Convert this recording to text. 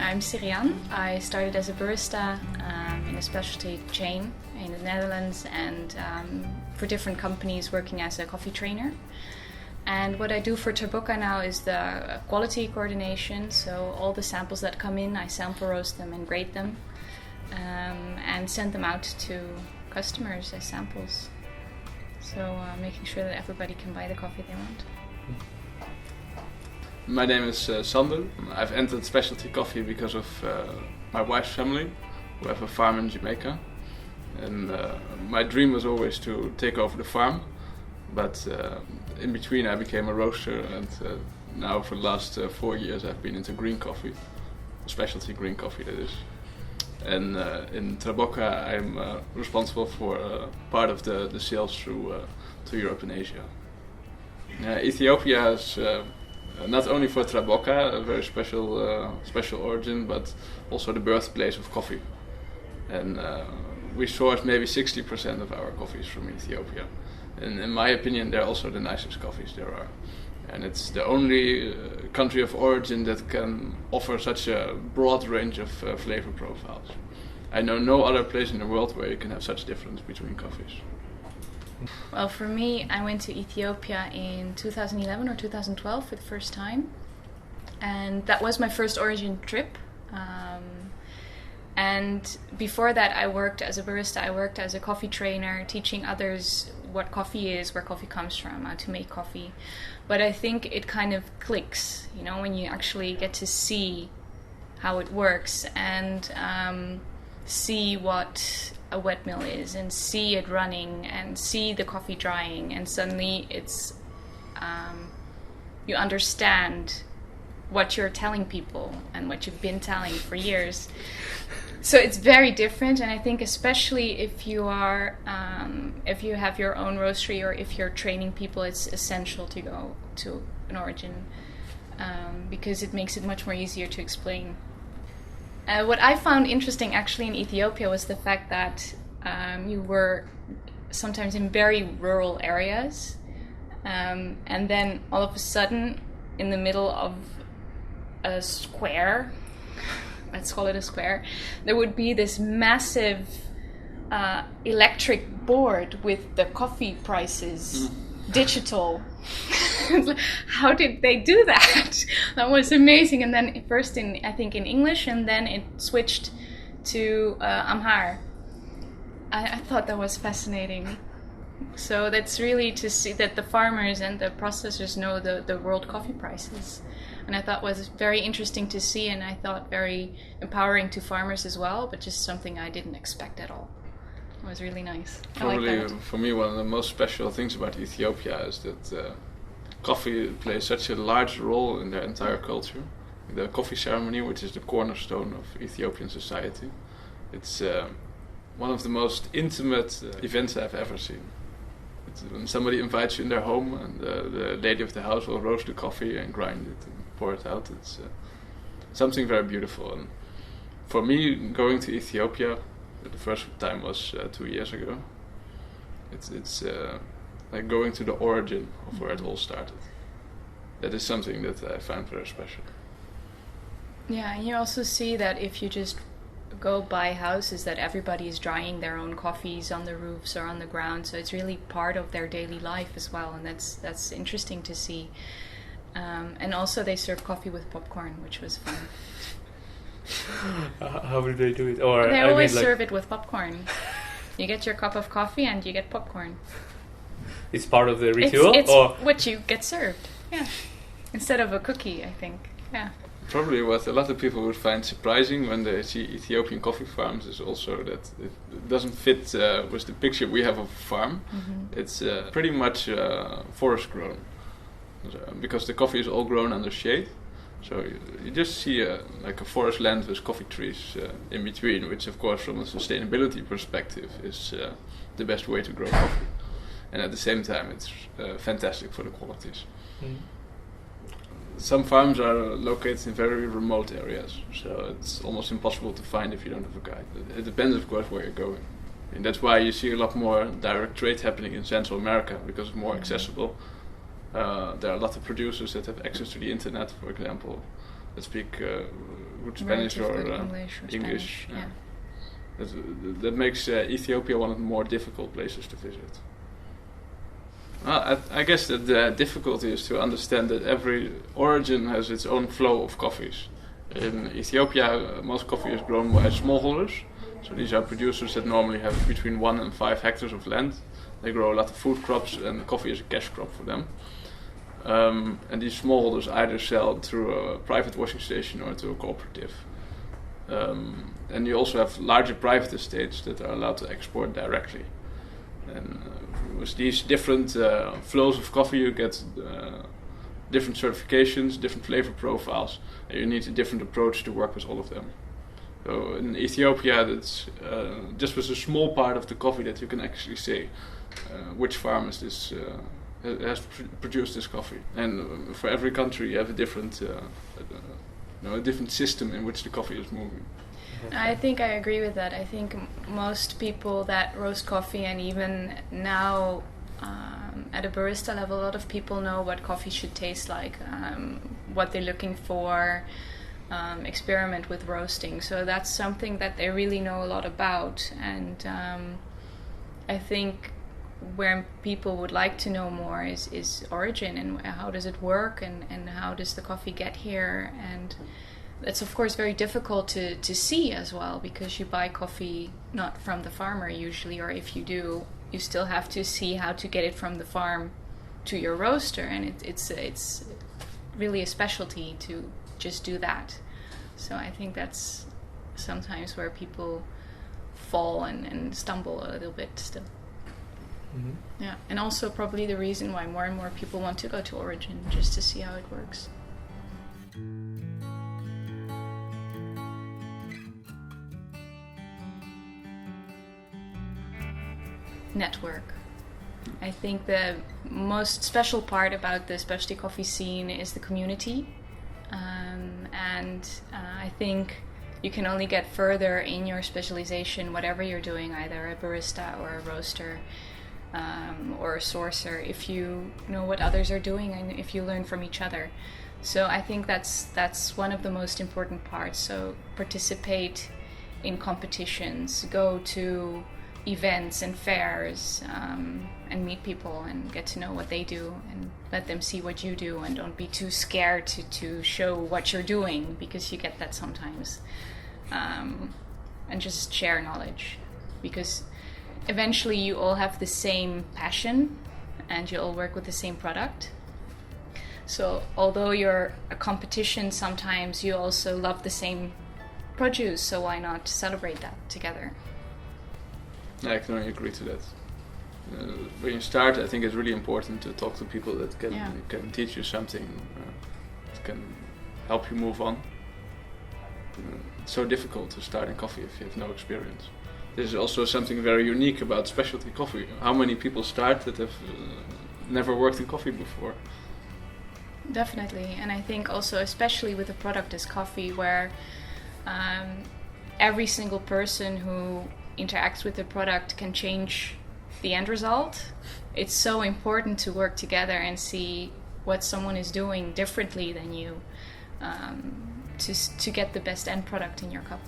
I'm Cerianne. I started as a barista in a specialty chain in the Netherlands and for different companies working as a coffee trainer. And what I do for Trabocca now is the quality coordination. So all the samples that come in, I sample roast them and grade them and send them out to customers as samples. So making sure that everybody can buy the coffee they want. My name is Sander. I've entered specialty coffee because of my wife's family, who have a farm in Jamaica. And my dream was always to take over the farm. But in between I became a roaster, and now for the last 4 years I've been into green coffee, specialty green coffee that is. And in Trabocca I'm responsible for part of the sales to Europe and Asia. Ethiopia is not only for Trabocca a very special origin, but also the birthplace of coffee. And we source maybe 60% of our coffees from Ethiopia. And in my opinion, they're also the nicest coffees there are. And it's the only country of origin that can offer such a broad range of flavor profiles. I know no other place in the world where you can have such difference between coffees. Well, for me, I went to Ethiopia in 2011 or 2012 for the first time. And that was my first origin trip. And before that, I worked as a barista. I worked as a coffee trainer, teaching others what coffee is, where coffee comes from, how to make coffee. But I think it kind of clicks, you know, when you actually get to see how it works and see what a wet mill is and see it running and see the coffee drying, and suddenly it's you understand what you're telling people and what you've been telling for years. So it's very different, and I think especially if you are if you have your own roastery or if you're training people, it's essential to go to an origin because it makes it much more easier to explain. What I found interesting actually in Ethiopia was the fact that you were sometimes in very rural areas, and then all of a sudden in the middle of a square, let's call it a square, there would be this massive electric board with the coffee prices digital. How did they do that? That was amazing. And then first I think in English, and then it switched to Amharic. I thought that was fascinating. So that's really to see that the farmers and the processors know the world coffee prices. And I thought was very interesting to see, and I thought very empowering to farmers as well, but just something I didn't expect at all. It was really nice. Probably for me one of the most special things about Ethiopia is that coffee plays such a large role in their entire culture. The coffee ceremony, which is the cornerstone of Ethiopian society, it's one of the most intimate events I've ever seen. When somebody invites you in their home and the lady of the house will roast the coffee and grind it and pour it out, it's something very beautiful. And for me, going to Ethiopia, the first time was 2 years ago. It's like going to the origin of where it all started. That is something that I find very special. Yeah, and you also see that if you just go by houses, that everybody is drying their own coffees on the roofs or on the ground, so it's really part of their daily life as well, and that's interesting to see. And also they serve coffee with popcorn, which was fun. How do they do it? Or they always serve it with popcorn. You get your cup of coffee and you get popcorn. It's part of the ritual? It's or what you get served, yeah. Instead of a cookie, I think, yeah. Probably what a lot of people would find surprising when they see Ethiopian coffee farms is also that it doesn't fit with the picture we have of a farm. Mm-hmm. It's pretty much forest grown, because the coffee is all grown under shade. So you just see like a forest land with coffee trees in between, which of course from a sustainability perspective is the best way to grow coffee. And at the same time it's fantastic for the qualities. Mm. Some farms are located in very remote areas, so it's almost impossible to find if you don't have a guide. It depends of course where you're going. And that's why you see a lot more direct trade happening in Central America, because it's more accessible. There are a lot of producers that have access to the internet, for example, that speak good Spanish or English. Yeah. That makes Ethiopia one of the more difficult places to visit. I guess that the difficulty is to understand that every origin has its own flow of coffees. In Ethiopia, most coffee is grown by smallholders. So these are producers that normally have between 1 and 5 hectares of land. They grow a lot of food crops, and coffee is a cash crop for them. And these smallholders either sell through a private washing station or to a cooperative. And you also have larger private estates that are allowed to export directly. And with these different flows of coffee, you get different certifications, different flavor profiles, and you need a different approach to work with all of them. So in Ethiopia, that's just with a small part of the coffee that you can actually say which farm is this has produced this coffee. And for every country, you have a different system in which the coffee is moving. I think I agree with that. I think most people that roast coffee, and even now at a barista level, a lot of people know what coffee should taste like, what they're looking for, experiment with roasting. So that's something that they really know a lot about. And I think where people would like to know more is origin, and how does it work, and how does the coffee get here. And it's of course very difficult to see as well, because you buy coffee not from the farmer usually, or if you do, you still have to see how to get it from the farm to your roaster, and it's really a specialty to just do that. So I think that's sometimes where people fall and stumble a little bit still. Mm-hmm. Yeah, and also probably the reason why more and more people want to go to origin, just to see how it works. Network. I think the most special part about the specialty coffee scene is the community, and I think you can only get further in your specialization, whatever you're doing, either a barista or a roaster or a sourcer, if you know what others are doing and if you learn from each other. So I think that's one of the most important parts. So participate in competitions, go to events and fairs, and meet people and get to know what they do, and let them see what you do, and don't be too scared to show what you're doing, because you get that sometimes. And just share knowledge, because eventually you all have the same passion and you all work with the same product. So although you're a competition, sometimes you also love the same produce, so why not celebrate that together? I can only agree to that. When you start, I think it's really important to talk to people that can teach you something, that can help you move on. It's so difficult to start in coffee if you have no experience. This is also something very unique about specialty coffee. How many people start that have never worked in coffee before? Definitely, and I think also especially with a product as coffee, where every single person who interacts with the product can change the end result. It's so important to work together and see what someone is doing differently than you, to get the best end product in your cup.